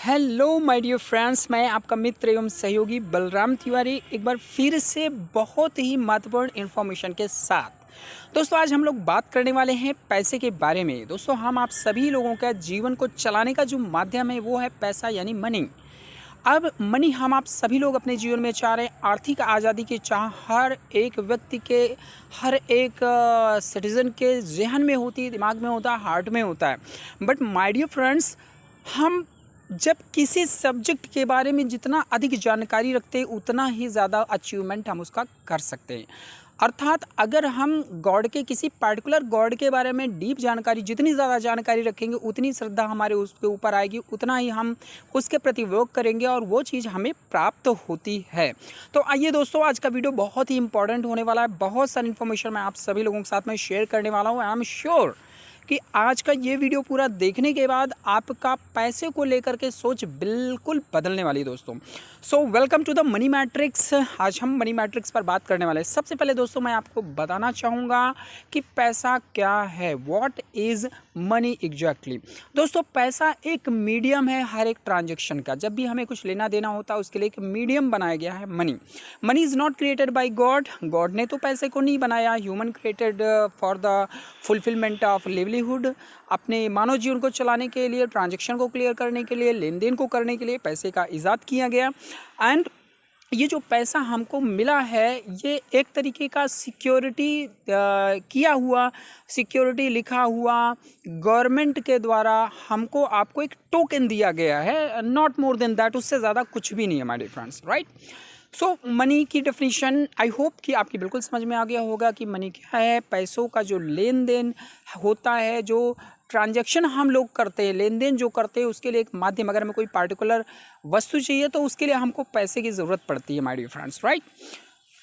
Hello my dear friends, मैं आपका मित्र एवं सहयोगी बलराम तिवारी एक बार फिर से बहुत ही महत्वपूर्ण इन्फॉर्मेशन के साथ। दोस्तों, आज हम लोग बात करने वाले हैं पैसे के बारे में। दोस्तों, हम आप सभी लोगों का जीवन को चलाने का जो माध्यम है वो है पैसा यानी मनी। अब मनी हम आप सभी लोग अपने जीवन में चाह रहे हैं। आर्थिक आज़ादी की चाह हर एक व्यक्ति के, हर एक सिटीज़न के जहन में होती है, दिमाग में होता है, हार्ट में होता है। बट माय डियर फ्रेंड्स, हम जब किसी सब्जेक्ट के बारे में जितना अधिक जानकारी रखते हैं उतना ही ज़्यादा अचीवमेंट हम उसका कर सकते हैं। अर्थात अगर हम गॉड के किसी पर्टिकुलर गॉड के बारे में डीप जानकारी, जितनी ज़्यादा जानकारी रखेंगे उतनी श्रद्धा हमारे उसके ऊपर आएगी, उतना ही हम उसके प्रति वर्क करेंगे और वो चीज़ हमें प्राप्त होती है। तो आइए दोस्तों, आज का वीडियो बहुत ही इंपॉर्टेंट होने वाला है। बहुत सारी इन्फॉर्मेशन मैं आप सभी लोगों के साथ में शेयर करने वाला हूँ। आई एम श्योर कि आज का ये वीडियो पूरा देखने के बाद आपका पैसे को लेकर के सोच बिल्कुल बदलने वाली है दोस्तों। So welcome to the Money Matrix. आज हम मनी मैट्रिक्स पर बात करने वाले हैं। सबसे पहले दोस्तों, मैं आपको बताना चाहूँगा कि पैसा क्या है, व्हाट इज़ मनी एग्जैक्टली। दोस्तों, पैसा एक मीडियम है हर एक ट्रांजेक्शन का। जब भी हमें कुछ लेना देना होता है उसके लिए एक मीडियम बनाया गया है money. Money is not created by God. God ने तो पैसे को नहीं बनाया। Human created for the fulfilment of livelihood. अपने मानव जीवन को चलाने के लिए, ट्रांजैक्शन को क्लियर करने के लिए, लेन देन को करने के लिए पैसे का इजाद किया गया। एंड ये जो पैसा हमको मिला है ये एक तरीके का सिक्योरिटी किया हुआ, सिक्योरिटी लिखा हुआ गवर्नमेंट के द्वारा हमको आपको एक टोकन दिया गया है, नॉट मोर देन दैट। उससे ज़्यादा कुछ भी नहीं है हमारे फ्रेंड्स, राइट। सो मनी की डेफिनेशन आई होप कि आपकी बिल्कुल समझ में आ गया होगा कि मनी क्या है। पैसों का जो लेन देन होता है, जो ट्रांजैक्शन हम लोग करते हैं, लेन देन जो करते हैं, उसके लिए एक माध्यम, अगर हमें कोई पार्टिकुलर वस्तु चाहिए तो उसके लिए हमको पैसे की ज़रूरत पड़ती है my dear friends, right.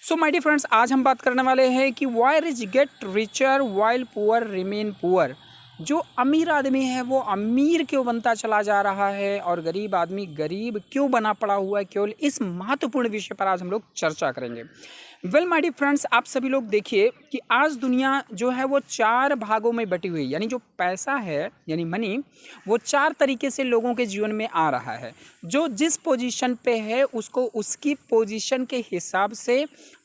So my dear friends, आज हम बात करने वाले हैं कि why rich get richer while poor remain poor. जो अमीर आदमी है वो अमीर क्यों बनता चला जा रहा है और गरीब आदमी गरीब क्यों बना पड़ा हुआ है। केवल इस महत्वपूर्ण विषय पर आज हम लोग चर्चा करेंगे। वेल माय डियर फ्रेंड्स, आप सभी लोग देखिए कि आज दुनिया जो है वो 4 भागों में बटी हुई है। यानी जो पैसा है यानी मनी, वो 4 तरीके से लोगों के जीवन में आ रहा है। जो जिस पोजीशन पे है उसको उसकी पोजीशन के हिसाब से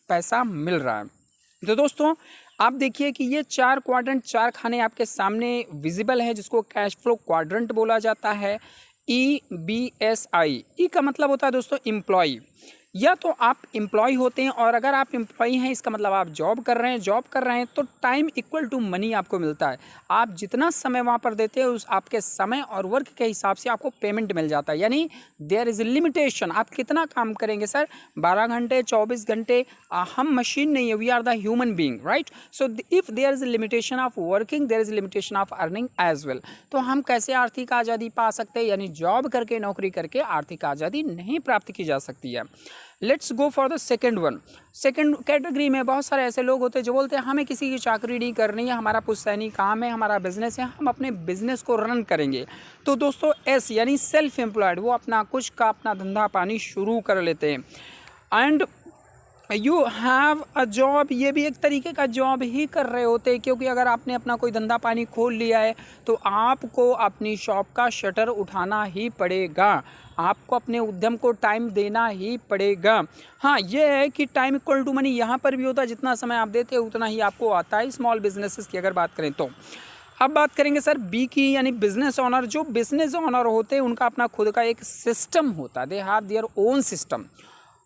पैसा मिल रहा है। तो दोस्तों, आप देखिए कि ये 4 क्वाड्रेंट, 4 खाने आपके सामने विजिबल है, जिसको कैश फ्लो क्वाड्रेंट बोला जाता है। EBSI। ई का मतलब होता है दोस्तों एम्प्लॉय। या तो आप एम्प्लॉय होते हैं और अगर आप एम्प्लॉय हैं इसका मतलब आप जॉब कर रहे हैं तो टाइम इक्वल टू मनी आपको मिलता है। आप जितना समय वहाँ पर देते हैं उस आपके समय और वर्क के हिसाब से आपको पेमेंट मिल जाता है। यानी देयर इज़ लिमिटेशन। आप कितना काम करेंगे सर? 12 घंटे, 24 घंटे। हम मशीन नहीं है, we are the human being, right. So if there is limitation of working, there is limitation of earning as well. तो हम कैसे आर्थिक आज़ादी पा सकते हैं? यानी जॉब करके, नौकरी करके आर्थिक आज़ादी नहीं प्राप्त की जा सकती है। Let's go for the second one. Second category में बहुत सारे ऐसे लोग होते हैं जो बोलते हैं हमें किसी की चाकरी नहीं करनी है, हमारा पुश्तैनी काम है, हमारा बिजनेस है, हम अपने बिजनेस को रन करेंगे। तो दोस्तों, एस यानी सेल्फ एम्प्लॉयड, वो अपना कुछ का अपना धंधा पानी शुरू कर लेते हैं। And you have a job, ये भी एक तरीके का जॉब ही कर रहे होते हैं, क्योंकि अगर आपने अपना कोई धंधा पानी खोल लिया है तो आपको अपनी शॉप का शटर उठाना ही पड़ेगा, आपको अपने उद्यम को टाइम देना ही पड़ेगा। हाँ, ये है कि टाइम इक्वल टू मनी यहाँ पर भी होता है। जितना समय आप देते हैं उतना ही आपको आता है। स्मॉल बिजनेसेस की अगर बात करें तो अब बात करेंगे सर बी की, यानी बिजनेस ओनर। जो बिजनेस ओनर होते हैं उनका अपना खुद का एक सिस्टम होता है, they have their own system.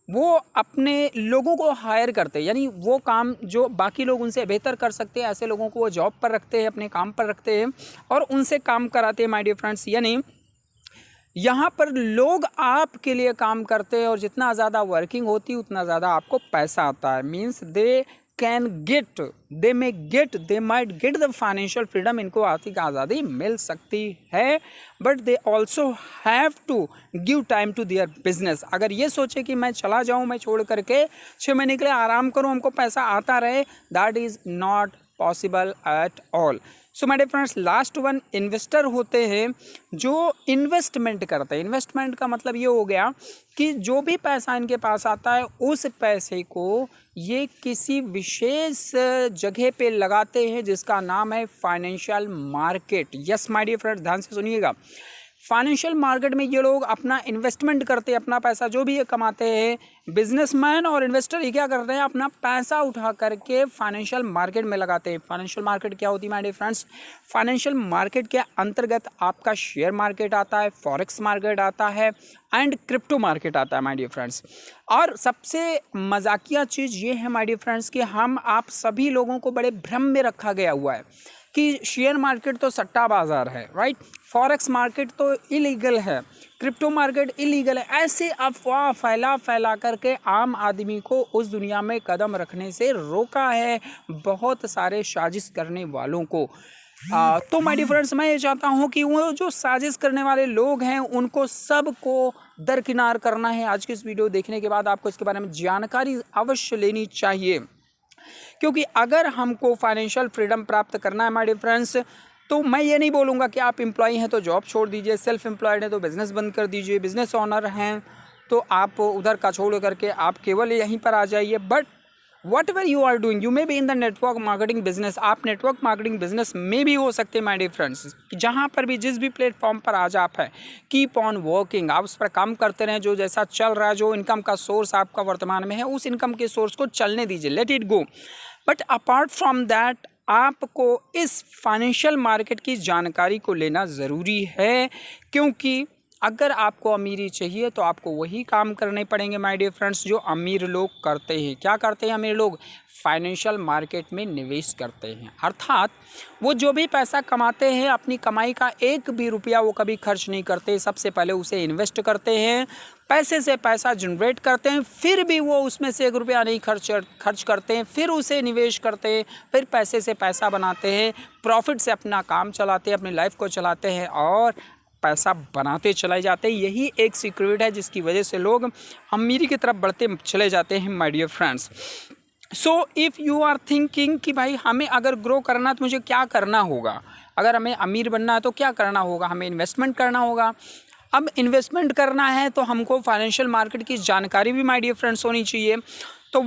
वो अपने लोगों को हायर करते हैं, यानी वो काम जो बाकी लोग उनसे बेहतर कर सकते हैं ऐसे लोगों को वो जॉब पर रखते हैं, अपने काम पर रखते हैं और उनसे काम कराते हैं माय डियर फ्रेंड्स। यानी यहाँ पर लोग आपके लिए काम करते हैं और जितना ज़्यादा वर्किंग होती है उतना ज़्यादा आपको पैसा आता है। Means they can get, they may get, they might get the financial freedom. इनको आर्थिक आज़ादी मिल सकती है, but they also have to give time to their business. अगर ये सोचे कि मैं चला जाऊँ, मैं छोड़ करके 6 महीने के लिए आराम करूँ, हमको पैसा आता रहे, that is not possible at all. So my dear friends, last one investor होते हैं जो इन्वेस्टमेंट करते हैं। इन्वेस्टमेंट का मतलब ये हो गया कि जो भी पैसा इनके पास आता है उस पैसे को ये किसी विशेष जगह पे लगाते हैं जिसका नाम है financial market. Yes my dear friends, ध्यान से सुनिएगा। फाइनेंशियल मार्केट में ये लोग अपना इन्वेस्टमेंट करते हैं, अपना पैसा जो भी ये कमाते हैं, बिजनेसमैन और इन्वेस्टर ये क्या करते हैं, अपना पैसा उठा करके फाइनेंशियल मार्केट में लगाते हैं। फाइनेंशियल मार्केट क्या होती है my dear friends? Financial market के अंतर्गत आपका शेयर मार्केट आता है, फॉरेक्स मार्केट आता है एंड क्रिप्टो मार्केट आता है माय डियर फ्रेंड्स। और सबसे मजाकिया चीज़ ये है माय डियर फ्रेंड्स कि हम आप सभी लोगों को बड़े भ्रम में रखा गया हुआ है कि शेयर मार्केट तो सट्टा बाज़ार है, राइट, फॉरेक्स मार्केट तो इलीगल है, क्रिप्टो मार्केट इलीगल है। ऐसे अफवाह फैला करके आम आदमी को उस दुनिया में कदम रखने से रोका है बहुत सारे साजिश करने वालों को। तो माय डियर फ्रेंड्स, मैं ये चाहता हूँ कि वो जो साजिश करने वाले लोग हैं उनको सबको दरकिनार करना है। आज की इस वीडियो देखने के बाद आपको इसके बारे में जानकारी अवश्य लेनी चाहिए, क्योंकि अगर हमको फाइनेंशियल फ्रीडम प्राप्त करना है माय डियर फ्रेंड्स, तो मैं ये नहीं बोलूँगा कि आप एम्प्लॉय हैं तो जॉब छोड़ दीजिए, सेल्फ एम्प्लॉयड हैं तो बिज़नेस बंद कर दीजिए, बिज़नेस ओनर हैं तो आप उधर का छोड़ करके आप केवल यहीं पर आ जाइए। But whatever you are doing, you may be in the network marketing business, आप नेटवर्क मार्केटिंग बिजनेस में भी हो सकते हैं माय डियर फ्रेंड्स। जहाँ पर भी जिस भी प्लेटफॉर्म पर आज आप हैं, कीप ऑन वर्किंग, आप उस पर काम करते रहें। जो जैसा चल रहा है, जो इनकम का सोर्स आपका वर्तमान में है, उस इनकम के सोर्स को चलने दीजिए, let it go. But apart from that आपको इस फाइनेंशियल मार्केट की जानकारी को लेना ज़रूरी है, क्योंकि अगर आपको अमीरी चाहिए तो आपको वही काम करने पड़ेंगे माय डियर फ्रेंड्स जो अमीर लोग करते हैं। क्या करते हैं अमीर लोग? फाइनेंशियल मार्केट में निवेश करते हैं, अर्थात वो जो भी पैसा कमाते हैं अपनी कमाई का एक भी रुपया वो कभी खर्च नहीं करते, सबसे पहले उसे इन्वेस्ट करते हैं, पैसे से पैसा जनरेट करते हैं, फिर भी वो उसमें से एक रुपया नहीं खर्च करते हैं, फिर उसे निवेश करते हैं, फिर पैसे से पैसा बनाते हैं, प्रॉफिट से अपना काम चलाते हैं, अपनी लाइफ को चलाते हैं और पैसा बनाते चले जाते हैं। यही एक सीक्रेट है जिसकी वजह से लोग अमीरी की तरफ बढ़ते चले जाते हैं my dear friends. So if you are thinking कि भाई हमें अगर ग्रो करना तो मुझे क्या करना होगा, अगर हमें अमीर बनना है तो क्या करना होगा, हमें इन्वेस्टमेंट करना होगा। अब इन्वेस्टमेंट करना है तो हमको फाइनेंशियल मार्केट की जानकारी भी माय डियर फ्रेंड्स होनी चाहिए। तो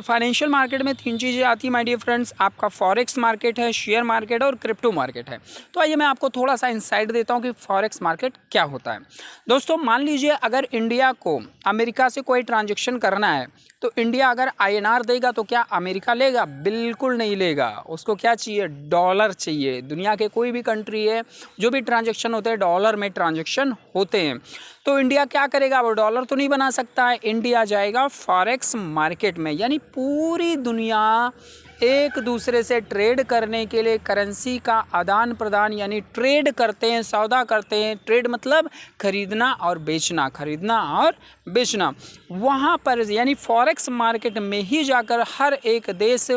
फाइनेंशियल मार्केट में 3 चीज़ें आती हैं माय डियर फ्रेंड्स, आपका फॉरेक्स मार्केट है, शेयर मार्केट और क्रिप्टो मार्केट है। तो आइए मैं आपको थोड़ा सा इंसाइट देता हूँ कि फॉरेक्स मार्केट क्या होता है। दोस्तों मान लीजिए अगर इंडिया को अमेरिका से कोई ट्रांजेक्शन करना है तो इंडिया अगर INR देगा तो क्या अमेरिका लेगा? बिल्कुल नहीं लेगा। उसको क्या चाहिए? डॉलर चाहिए। दुनिया के कोई भी कंट्री है, जो भी ट्रांजेक्शन होते हैं डॉलर में ट्रांजेक्शन होते हैं। तो इंडिया क्या करेगा? वो डॉलर तो नहीं बना सकता है, इंडिया जाएगा फॉरेक्स मार्केट में, यानी पूरी दुनिया एक दूसरे से ट्रेड करने के लिए करेंसी का आदान प्रदान यानी ट्रेड करते हैं, सौदा करते हैं। ट्रेड मतलब खरीदना और बेचना, खरीदना और बेचना। वहाँ पर यानी फॉरेक्स मार्केट में ही जाकर हर एक देश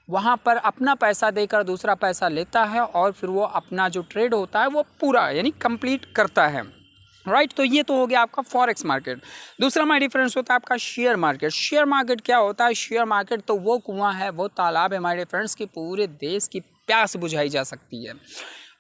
वहाँ पर अपना पैसा देकर दूसरा पैसा लेता है और फिर वो अपना जो ट्रेड होता है वो पूरा यानी कंप्लीट करता है, राइट। तो ये तो हो गया आपका फॉरेक्स मार्केट। दूसरा माय डियर फ्रेंड्स होता है आपका शेयर मार्केट। शेयर मार्केट क्या होता है? शेयर मार्केट तो वो कुआं है, वो तालाब है माय डियर फ्रेंड्स कि पूरे देश की प्यास बुझाई जा सकती है,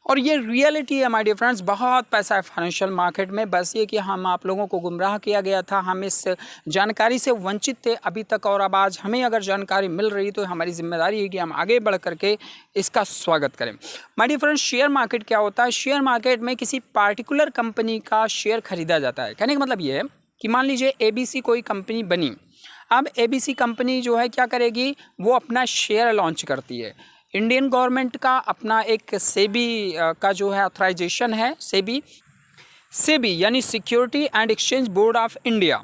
और ये रियलिटी है माय डियर फ्रेंड्स। बहुत पैसा है फाइनेंशियल मार्केट में, बस ये कि हम आप लोगों को गुमराह किया गया था, हम इस जानकारी से वंचित थे अभी तक, और अब आज हमें अगर जानकारी मिल रही तो हमारी जिम्मेदारी है कि हम आगे बढ़ करके इसका स्वागत करें। My dear friends, share market क्या होता है? शेयर मार्केट में किसी पार्टिकुलर कंपनी का शेयर खरीदा जाता है। कहने का मतलब ये है कि मान लीजिए ABC कोई कंपनी बनी, अब ABC कंपनी जो है क्या करेगी? वो अपना शेयर लॉन्च करती है। इंडियन गवर्नमेंट का अपना एक सेबी का जो है ऑथराइजेशन है, सेबी यानी security and exchange board of India.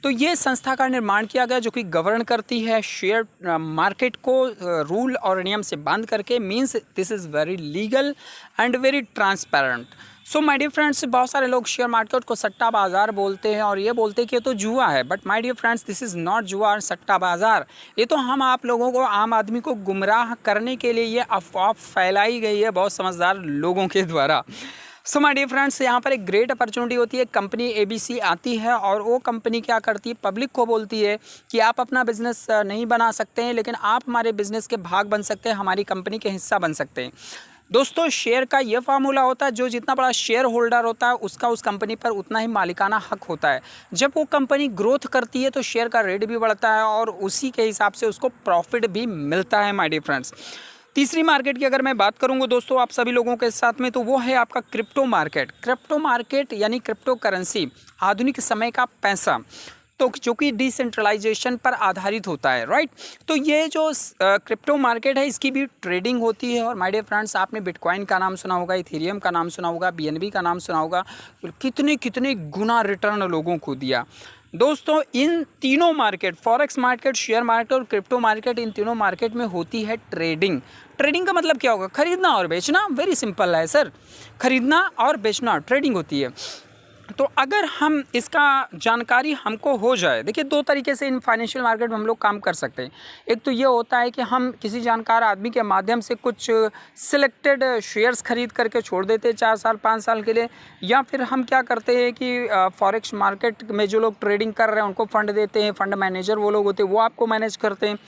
तो ये संस्था का निर्माण किया गया जो कि गवर्न करती है शेयर मार्केट को रूल और नियम से बांध करके। Means this is very legal and very transparent. So my dear friends, बहुत सारे लोग शेयर मार्केट को सट्टा बाज़ार बोलते हैं और ये बोलते हैं कि ये तो जुआ है। But my dear friends, this is not जुआ और सट्टा बाज़ार। ये तो हम आप लोगों को, आम आदमी को गुमराह करने के लिए ये अफवाह फैलाई गई है बहुत समझदार लोगों के द्वारा। सो माय डियर फ्रेंड्स, यहाँ पर एक ग्रेट अपॉर्चुनिटी होती है। कंपनी ABC आती है और वो कंपनी क्या करती है? पब्लिक को बोलती है कि आप अपना बिजनेस नहीं बना सकते हैं, लेकिन आप हमारे बिजनेस के भाग बन सकते हैं, हमारी कंपनी के हिस्सा बन सकते हैं। दोस्तों, शेयर का ये फार्मूला होता है, जो जितना बड़ा शेयर होल्डर होता है उसका उस कंपनी पर उतना ही मालिकाना हक होता है। जब वो कंपनी ग्रोथ करती है तो शेयर का रेट भी बढ़ता है और उसी के हिसाब से उसको प्रॉफिट भी मिलता है माय डियर फ्रेंड्स। तीसरी मार्केट की अगर मैं बात करूंगा दोस्तों आप सभी लोगों के साथ में, तो वो है आपका क्रिप्टो मार्केट। क्रिप्टो मार्केट यानी क्रिप्टो करेंसी, आधुनिक समय का पैसा, तो जो कि डिसेंट्रलाइजेशन पर आधारित होता है, राइट। तो ये जो क्रिप्टो मार्केट है इसकी भी ट्रेडिंग होती है। और माय डियर फ्रेंड्स, आपने बिटकॉइन का नाम सुना होगा, इथेरियम का नाम सुना होगा, बीएनबी का नाम सुना होगा, कितने कितने गुना रिटर्न लोगों को दिया। दोस्तों इन तीनों market, forex market, share market और क्रिप्टो मार्केट, इन तीनों मार्केट में होती है ट्रेडिंग। ट्रेडिंग का मतलब क्या होगा? खरीदना और बेचना। वेरी सिंपल है सर, खरीदना और बेचना ट्रेडिंग होती है। तो अगर हम इसका जानकारी हमको हो जाए, देखिए दो तरीके से इन फाइनेंशियल मार्केट में हम लोग काम कर सकते हैं। एक तो ये होता है कि हम किसी जानकार आदमी के माध्यम से कुछ सिलेक्टेड शेयर्स खरीद करके छोड़ देते हैं 4 साल 5 साल के लिए, या फिर हम क्या करते हैं कि फॉरेक्स मार्केट में जो लोग ट्रेडिंग कर रहे हैं उनको फंड देते हैं, फंड मैनेजर वो लोग होते हैं, वो आपको मैनेज करते हैं।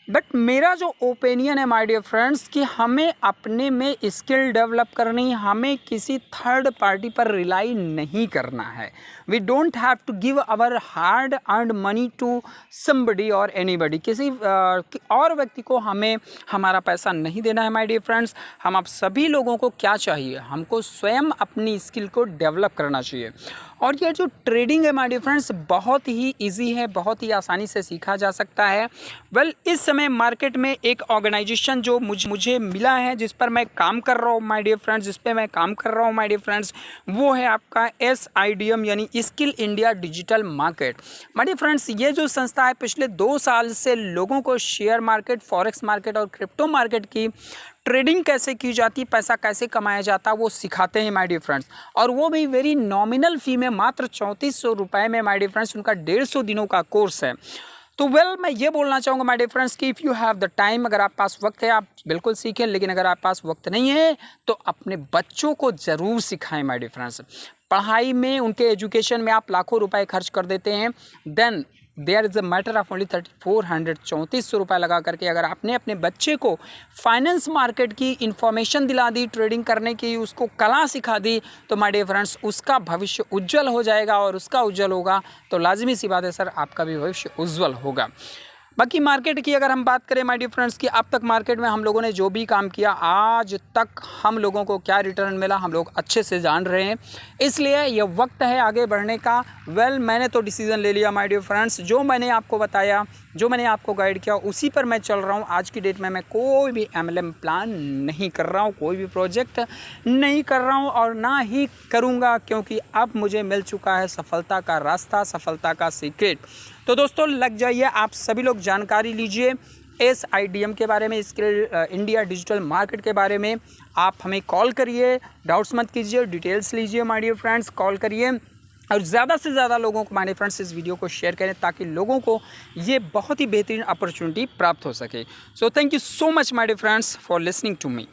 बट मेरा जो ओपिनियन है माय डियर फ्रेंड्स, कि हमें अपने में स्किल डेवलप करनी, हमें किसी थर्ड पार्टी पर रिलाई नहीं करना है। We don't have to give our hard earned money to somebody और एनीबडी। किसी और व्यक्ति को हमें हमारा पैसा नहीं देना है माय डियर फ्रेंड्स। हम आप सभी लोगों को क्या चाहिए? हमको स्वयं अपनी स्किल को डेवलप करना चाहिए। और ये जो ट्रेडिंग है माय डियर फ्रेंड्स, बहुत ही इजी है, बहुत ही आसानी से सीखा जा सकता है। इस समय मार्केट में एक ऑर्गेनाइजेशन जो मुझे मिला है, जिस पर मैं काम कर रहा हूँ माय डियर फ्रेंड्स, जिस पे मैं काम कर रहा हूँ माय डियर फ्रेंड्स, वो है आपका SIDM यानी skill India digital market. My dear friends, ये जो संस्था है पिछले 2 साल से लोगों को शेयर मार्केट, फॉरेक्स मार्केट और क्रिप्टो मार्केट की ट्रेडिंग कैसे की जाती, पैसा कैसे कमाया जाता, वो सिखाते हैं माय डियर फ्रेंड्स। और वो भी वेरी नॉमिनल फ़ी में, मात्र 3400 रुपये में माय डियर फ्रेंड्स। उनका 150 दिनों का कोर्स है। तो मैं ये बोलना चाहूँगा माय डियर फ्रेंड्स कि if you have the time, अगर आप पास वक्त है आप बिल्कुल सीखें, लेकिन अगर आप पास वक्त नहीं है तो अपने बच्चों को ज़रूर सिखाएं माय डियर फ्रेंड्स। पढ़ाई में, उनके एजुकेशन में आप लाखों रुपए खर्च कर देते हैं, then there is a matter of only 3400 रुपये लगा करके अगर आपने अपने बच्चे को फाइनेंस मार्केट की इन्फॉर्मेशन दिला दी, ट्रेडिंग करने की उसको कला सिखा दी, तो माय डियर फ्रेंड्स उसका भविष्य उज्जवल हो जाएगा। और उसका उज्जवल होगा तो लाजमी सी बात है सर, आपका भी भविष्य उज्जवल होगा। बाकी मार्केट की अगर हम बात करें माय डियर फ्रेंड्स कि अब तक मार्केट में हम लोगों ने जो भी काम किया, आज तक हम लोगों को क्या रिटर्न मिला हम लोग अच्छे से जान रहे हैं। इसलिए ये वक्त है आगे बढ़ने का। मैंने तो डिसीज़न ले लिया माय डियर फ्रेंड्स। जो मैंने आपको बताया, जो मैंने आपको गाइड किया, उसी पर मैं चल रहा हूँ। आज की डेट में मैं कोई भी MLM प्लान नहीं कर रहा हूँ, कोई भी प्रोजेक्ट नहीं कर रहा हूँ और ना ही करूँगा, क्योंकि अब मुझे मिल चुका है सफलता का रास्ता, सफलता का सीक्रेट। तो दोस्तों लग जाइए, आप सभी लोग जानकारी लीजिए SIDM के बारे में, स्किल इंडिया डिजिटल मार्केट के बारे में। आप हमें कॉल करिए, डाउट्स मत कीजिए, डिटेल्स लीजिए माय डियर फ्रेंड्स, कॉल करिए और ज़्यादा से ज़्यादा लोगों को माय डियर फ्रेंड्स इस वीडियो को शेयर करें, ताकि लोगों को ये बहुत ही बेहतरीन अपॉर्चुनिटी प्राप्त हो सके। So thank you so much my dear friends for listening to me.